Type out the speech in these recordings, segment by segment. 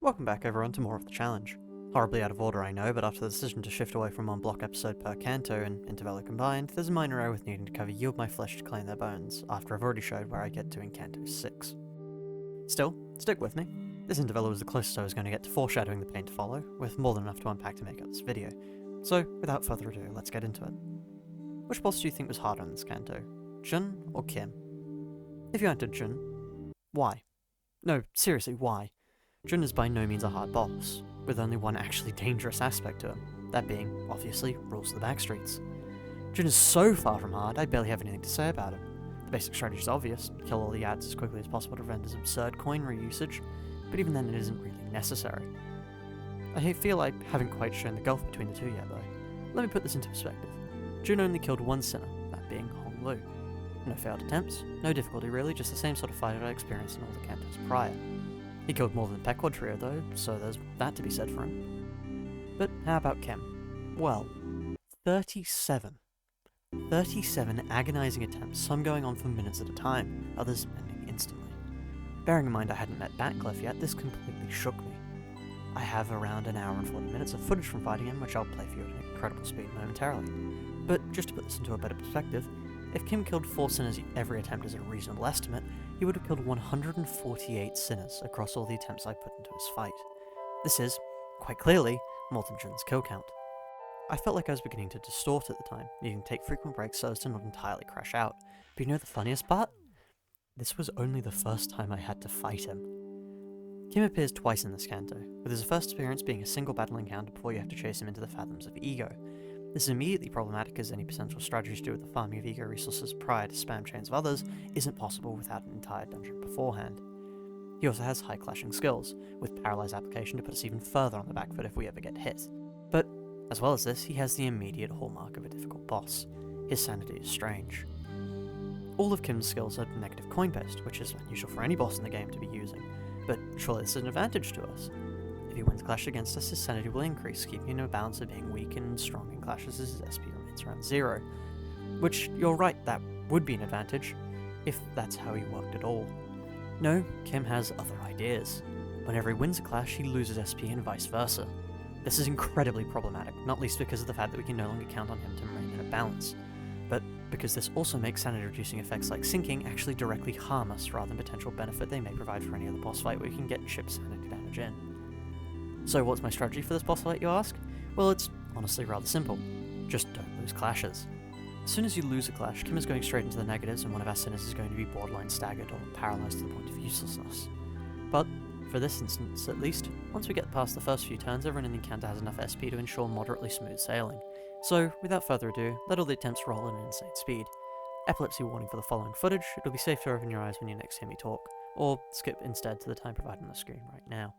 Welcome back everyone to more of the challenge. Horribly out of order I know, but after the decision to shift away from one block episode per Kanto and Intervallo combined, there's a minor error with needing to cover Yield My Flesh to Claim Their Bones, after I've already showed where I get to in Canto VI. Still, stick with me. This intervallo was the closest I was going to get to foreshadowing the pain to follow, with more than enough to unpack to make up this video. So, without further ado, let's get into it. Which boss do you think was harder in this Kanto? Jun or Kim? If you entered Jun, why? No, seriously, why? Jun is by no means a hard boss, with only one actually dangerous aspect to him, that being, obviously, rules of the backstreets. Jun is so far from hard, I barely have anything to say about him. The basic strategy is obvious, kill all the ads as quickly as possible to prevent his absurd coin reusage, but even then it isn't really necessary. I feel I haven't quite shown the gulf between the two yet though. Let me put this into perspective. Jun only killed one sinner, that being Hong Lu. No failed attempts, no difficulty really, just the same sort of fight I experienced in all the Kantos prior. He killed more than the Pequod trio though, so there's that to be said for him. But how about Kim? Well, 37. 37 agonizing attempts, some going on for minutes at a time, others ending instantly. Bearing in mind I hadn't met Batcliff yet, this completely shook me. I have around an hour and 40 minutes of footage from fighting him, which I'll play for you at an incredible speed momentarily. But just to put this into a better perspective, if Kim killed 4 sinners every attempt as a reasonable estimate, he would have killed 148 sinners across all the attempts I put into his fight. This is, quite clearly, more than Jun's kill count. I felt like I was beginning to distort at the time, needing to take frequent breaks so as to not entirely crash out. But you know the funniest part? This was only the first time I had to fight him. Kim appears twice in this Kanto, with his first appearance being a single battle encounter before you have to chase him into the fathoms of ego. This is immediately problematic as any potential strategy to do with the farming of ego resources prior to spam chains of others isn't possible without an entire dungeon beforehand. He also has high clashing skills, with paralyze application to put us even further on the back foot if we ever get hit. But, as well as this, he has the immediate hallmark of a difficult boss. His sanity is strange. All of Kim's skills are negative coin based, which is unusual for any boss in the game to be using, but surely this is an advantage to us. If he wins clash against us, his sanity will increase, keeping him in a balance of being weak and strong in clashes as his SP remains around 0. Which, you're right, that would be an advantage, if that's how he worked at all. No, Kim has other ideas. Whenever he wins a clash, he loses SP and vice versa. This is incredibly problematic, not least because of the fact that we can no longer count on him to remain in a balance, but because this also makes sanity reducing effects like sinking actually directly harm us rather than potential benefit they may provide for any other boss fight where we can get chip sanity damage in. So what's my strategy for this boss fight, you ask? Well, it's honestly rather simple. Just don't lose clashes. As soon as you lose a clash, Kim is going straight into the negatives and one of our sinners is going to be borderline staggered or paralysed to the point of uselessness. But, for this instance at least, once we get past the first few turns, everyone in the encounter has enough SP to ensure moderately smooth sailing. So, without further ado, let all the attempts roll at an insane speed. Epilepsy warning for the following footage, it'll be safe to open your eyes when you next hear me talk, or skip instead to the time provided on the screen right now.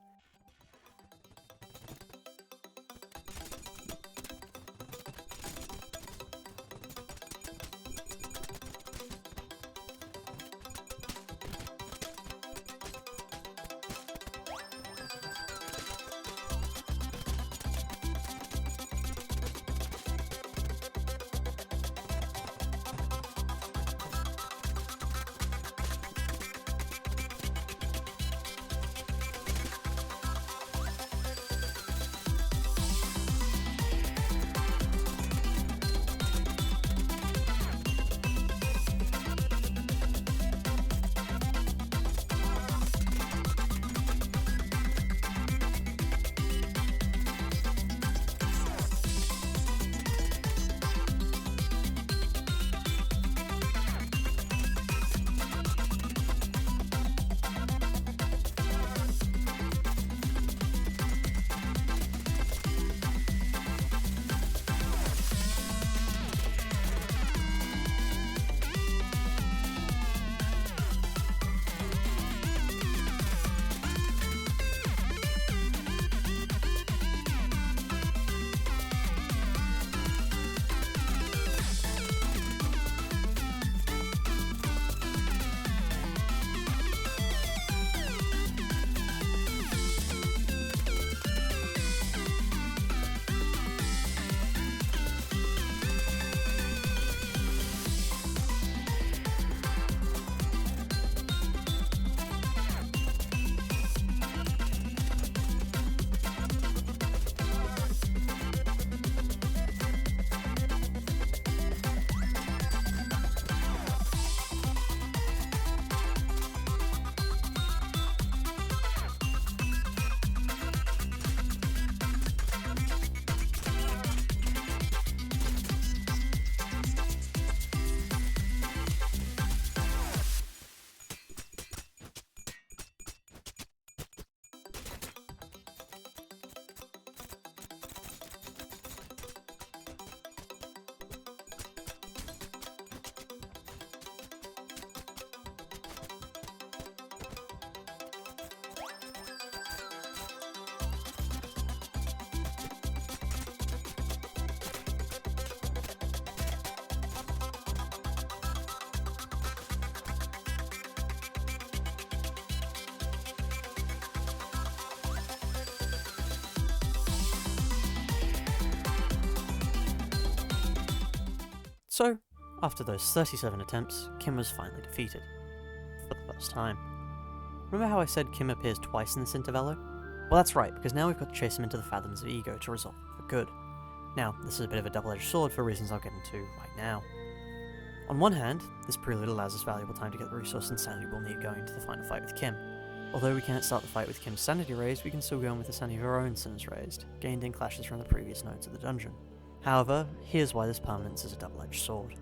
So, after those 37 attempts, Kim was finally defeated. For the first time. Remember how I said Kim appears twice in this intervallo? Well, that's right, because now we've got to chase him into the fathoms of ego to resolve it for good. Now, this is a bit of a double-edged sword for reasons I'll get into right now. On one hand, this prelude allows us valuable time to get the resource and sanity we'll need going into the final fight with Kim. Although we can't start the fight with Kim's sanity raised, we can still go in with the sanity of our own sins raised, gained in clashes from the previous nodes of the dungeon. However, here's why this permanence is a double-edged sword.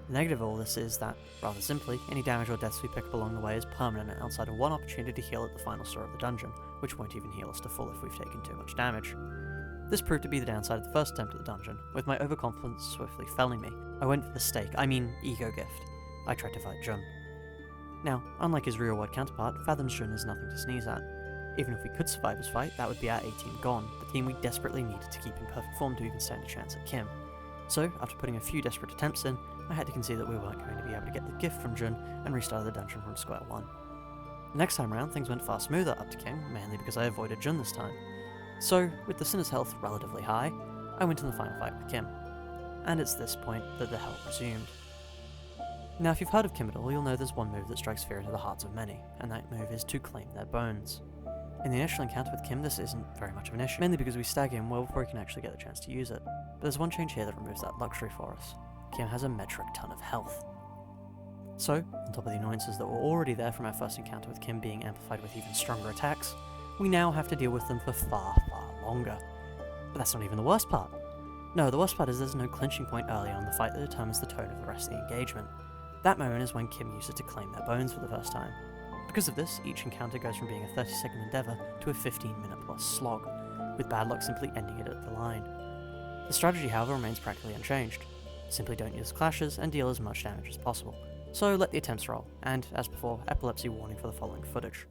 The negative of all this is that, rather simply, any damage or deaths we pick up along the way is permanent outside of one opportunity to heal at the final store of the dungeon, which won't even heal us to full if we've taken too much damage. This proved to be the downside of the first attempt at the dungeon, with my overconfidence swiftly felling me. I went for the ego gift. I tried to fight Jun. Now, unlike his real-world counterpart, Fathoms Jun is nothing to sneeze at. Even if we could survive his fight, that would be our A-team gone, the team we desperately needed to keep in perfect form to even stand a chance at Kim. So, after putting a few desperate attempts in, I had to concede that we weren't going to be able to get the gift from Jun and restart the dungeon from square one. The next time round, things went far smoother up to Kim, mainly because I avoided Jun this time. So, with the Sinner's health relatively high, I went in the final fight with Kim. And it's this point that the hell resumed. Now, if you've heard of Kim at all, you'll know there's one move that strikes fear into the hearts of many, and that move is to claim their bones. In the initial encounter with Kim, this isn't very much of an issue, mainly because we stagger him well before he can actually get the chance to use it. But there's one change here that removes that luxury for us. Kim has a metric ton of health. So, on top of the annoyances that were already there from our first encounter with Kim being amplified with even stronger attacks, we now have to deal with them for far, far longer. But that's not even the worst part. No, the worst part is there's no clinching point early on in the fight that determines the tone of the rest of the engagement. That moment is when Kim uses to claim their bones for the first time. Because of this, each encounter goes from being a 30-second endeavour to a 15-minute plus slog, with bad luck simply ending it at the line. The strategy, however, remains practically unchanged. Simply don't use clashes and deal as much damage as possible. So let the attempts roll, and, as before, epilepsy warning for the following footage.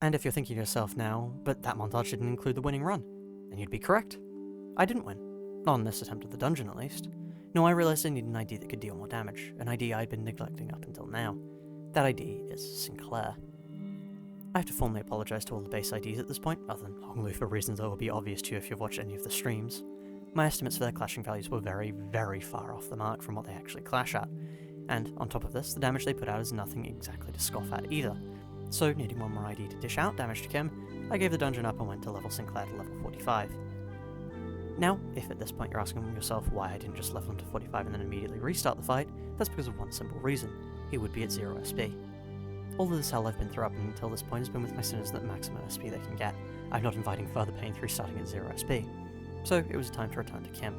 And if you're thinking to yourself now, but that montage didn't include the winning run, then you'd be correct. I didn't win. Not on this attempt at the dungeon, at least. No, I realized I needed an ID that could deal more damage, an ID I'd been neglecting up until now. That ID is Sinclair. I have to formally apologise to all the base IDs at this point, other than Honglu for reasons that will be obvious to you if you've watched any of the streams. My estimates for their clashing values were very, very far off the mark from what they actually clash at, and on top of this, the damage they put out is nothing exactly to scoff at either. So, needing one more ID to dish out damage to Kim, I gave the dungeon up and went to level Sinclair to level 45. Now, if at this point you're asking yourself why I didn't just level him to 45 and then immediately restart the fight, that's because of one simple reason. He would be at 0 SP. All of this hell I've been through up until this point has been with my sinners at the maximum SP they can get, I'm not inviting further pain through starting at 0 SP. So it was time to return to camp.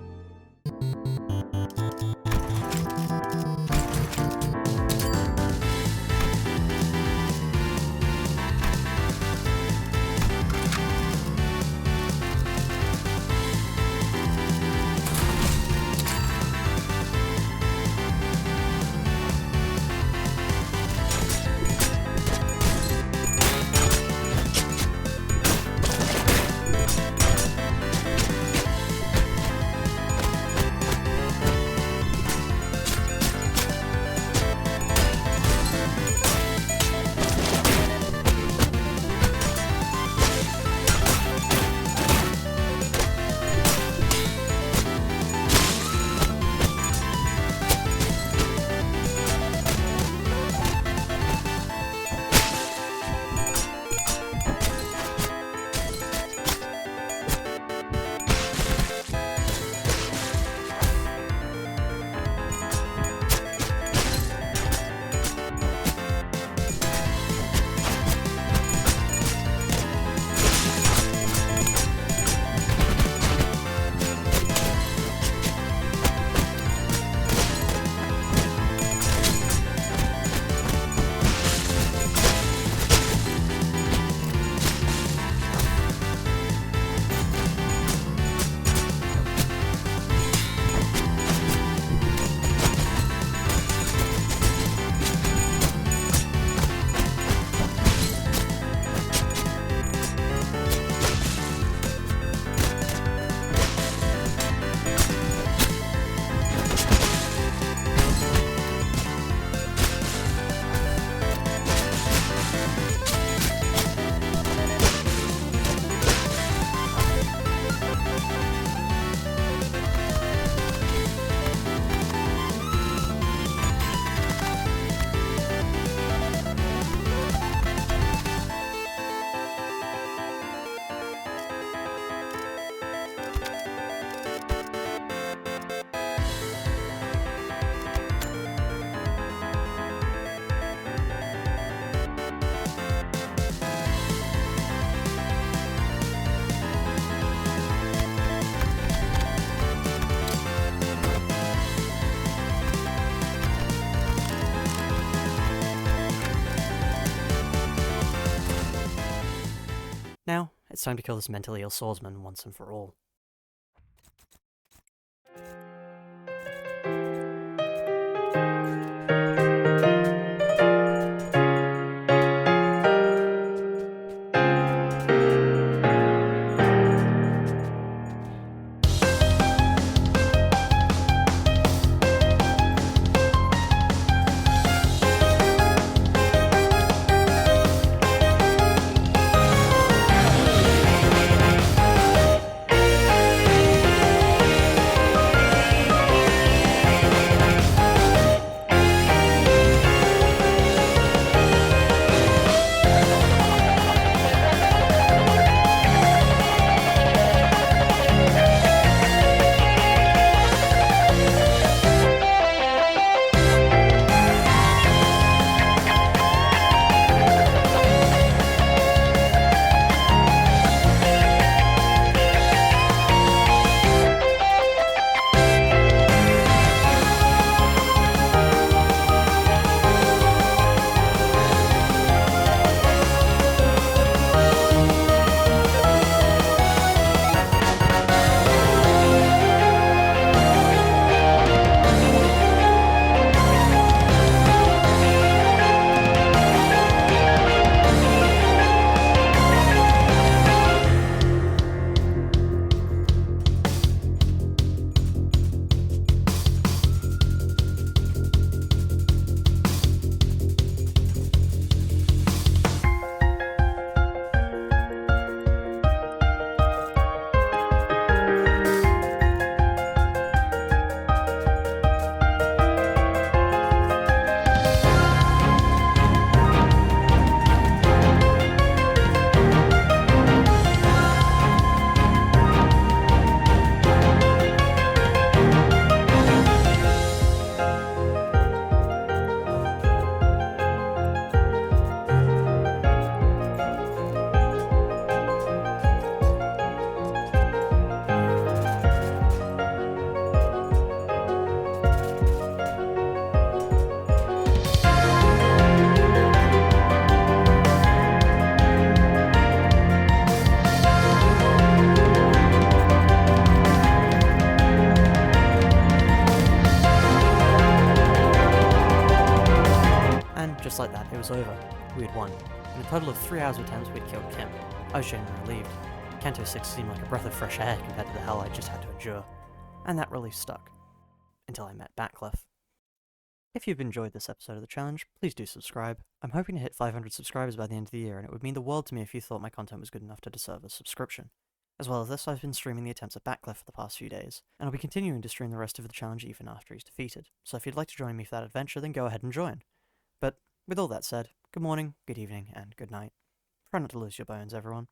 Now, it's time to kill this mentally ill swordsman once and for all. And just like that, it was over. We had won. In a total of 3 hours of attempts, we'd killed Kim. I was genuinely relieved. Kanto VI seemed like a breath of fresh air compared to the hell I just had to endure. And that relief stuck. Until I met Batcliff. If you've enjoyed this episode of the challenge, please do subscribe. I'm hoping to hit 500 subscribers by the end of the year, and it would mean the world to me if you thought my content was good enough to deserve a subscription. As well as this, I've been streaming the attempts at Batcliff for the past few days, and I'll be continuing to stream the rest of the challenge even after he's defeated, so if you'd like to join me for that adventure, then go ahead and join. But with all that said, good morning, good evening, and good night. Try not to lose your bones, everyone.